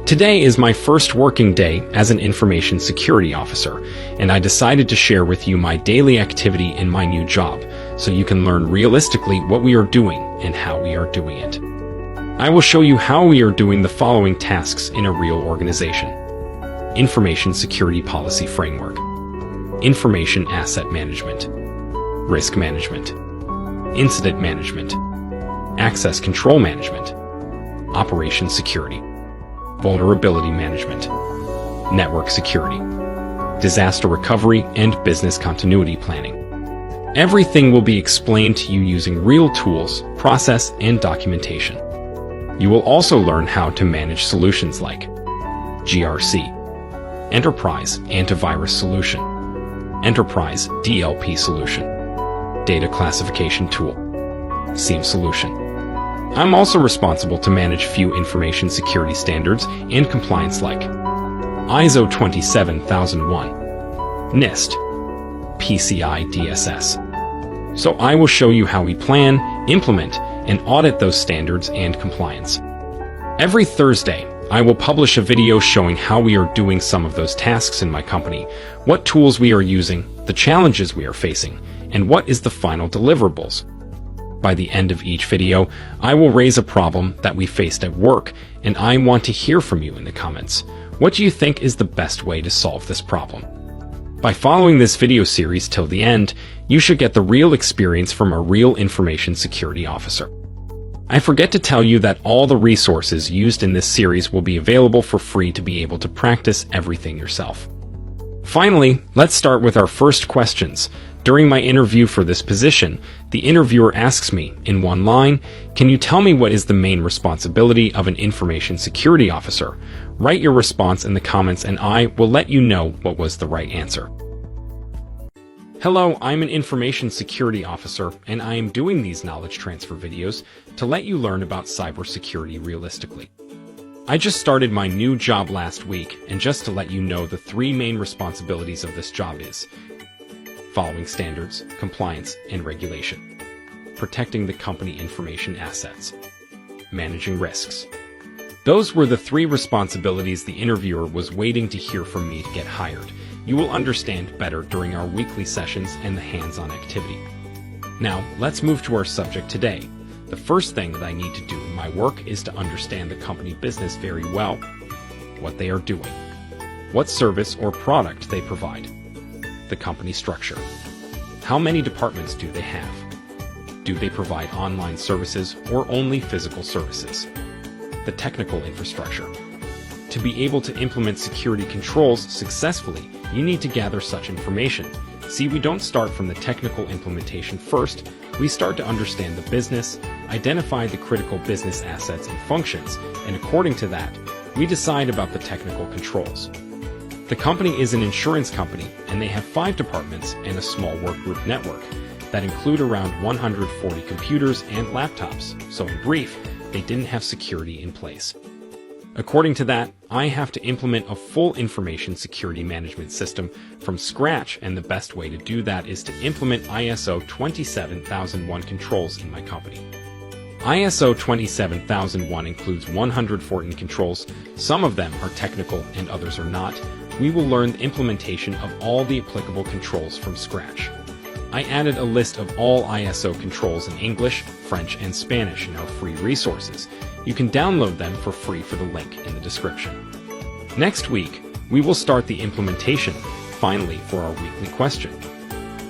Today is my first working day as an information security officer, and I decided to share with you my daily activity in my new job, so you can learn realistically what we are doing and how we are doing it. I will show you how we are doing the following tasks in a real organization. Information Security Policy Framework, Information Asset Management, Risk Management, Incident Management, Access Control Management, Operation Security, Vulnerability Management, Network Security, Disaster Recovery, and Business Continuity Planning. Everything will be explained to you using real tools, process, and documentation. You will also learn how to manage solutions like GRC, Enterprise Antivirus Solution, Enterprise DLP Solution, Data Classification Tool, SIEM Solution. I'm also responsible to manage few information security standards and compliance like ISO 27001, NIST, PCI DSS. So I will show you how we plan, implement, and audit those standards and compliance. Every Thursday, I will publish a video showing how we are doing some of those tasks in my company, what tools we are using, the challenges we are facing, and what is the final deliverables. By the end of each video, I will raise a problem that we faced at work, and I want to hear from you in the comments. What do you think is the best way to solve this problem? By following this video series till the end, you should get the real experience from a real information security officer. I forget to tell you that all the resources used in this series will be available for free to be able to practice everything yourself. Finally, let's start with our first questions. During my interview for this position, the interviewer asks me, in one line, "Can you tell me what is the main responsibility of an information security officer?" Write your response in the comments and I will let you know what was the right answer. Hello, I'm an information security officer, and I am doing these knowledge transfer videos to let you learn about cybersecurity realistically. I just started my new job last week, and just to let you know, the three main responsibilities of this job is following standards, compliance, and regulation, protecting the company information assets, managing risks. Those were the three responsibilities the interviewer was waiting to hear from me to get hired. You will understand better during our weekly sessions and the hands-on activity. Now, let's move to our subject today. The first thing that I need to do in my work is to understand the company business very well, what they are doing, what service or product they provide, the company structure, how many departments do they have, do they provide online services or only physical services, the technical infrastructure. To be able to implement security controls successfully, you need to gather such information. See, we don't start from the technical implementation first. We start to understand the business, identify the critical business assets and functions, and according to that, we decide about the technical controls. The company is an insurance company, and they have 5 departments and a small workgroup network that include around 140 computers and laptops. So in brief, they didn't have security in place. According to that, I have to implement a full information security management system from scratch, and the best way to do that is to implement ISO 27001 controls in my company. ISO 27001 includes 114 controls. Some of them are technical and others are not. We will learn the implementation of all the applicable controls from scratch. I added a list of all ISO controls in English, French, and Spanish in our free resources. You can download them for free for the link in the description. Next week, we will start the implementation, finally, for our weekly question.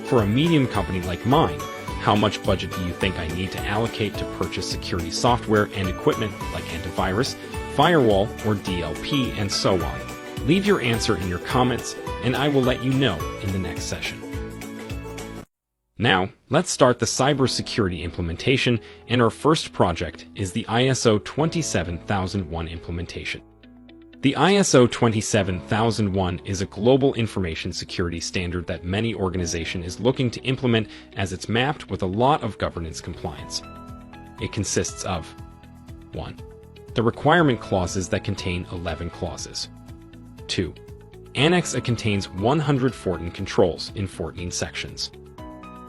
For a medium company like mine, how much budget do you think I need to allocate to purchase security software and equipment like antivirus, firewall, or DLP, and so on? Leave your answer in your comments, and I will let you know in the next session. Now, let's start the cybersecurity implementation, and our first project is the ISO 27001 implementation. The ISO 27001 is a global information security standard that many organizations is looking to implement, as it's mapped with a lot of governance compliance. It consists of 1. The requirement clauses that contain 11 clauses. 2. Annex A contains 114 controls in 14 sections.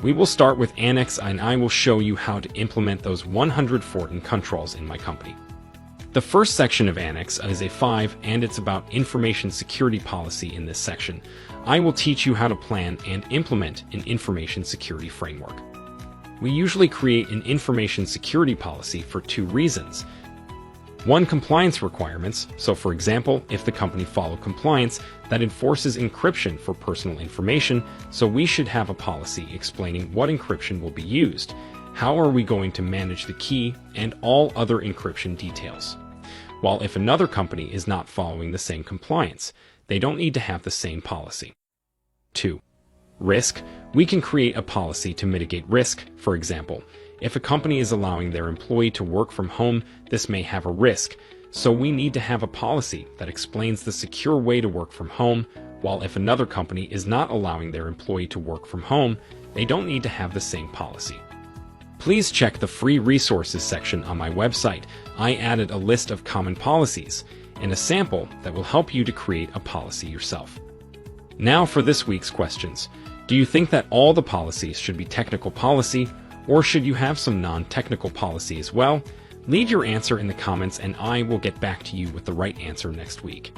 We will start with Annex A, and I will show you how to implement those 114 controls in my company. The first section of Annex is A5, and it's about information security policy. In this section, I will teach you how to plan and implement an information security framework. We usually create an information security policy for two reasons. One, compliance requirements. So for example, if the company follows compliance that enforces encryption for personal information, so we should have a policy explaining what encryption will be used, how are we going to manage the key, and all other encryption details. While if another company is not following the same compliance, they don't need to have the same policy. 2. Risk. We can create a policy to mitigate risk. For example, if a company is allowing their employee to work from home, this may have a risk, so we need to have a policy that explains the secure way to work from home, while if another company is not allowing their employee to work from home, they don't need to have the same policy. Please check the free resources section on my website. I added a list of common policies and a sample that will help you to create a policy yourself. Now for this week's questions. Do you think that all the policies should be technical policy, or should you have some non-technical policy as well? Leave your answer in the comments and I will get back to you with the right answer next week.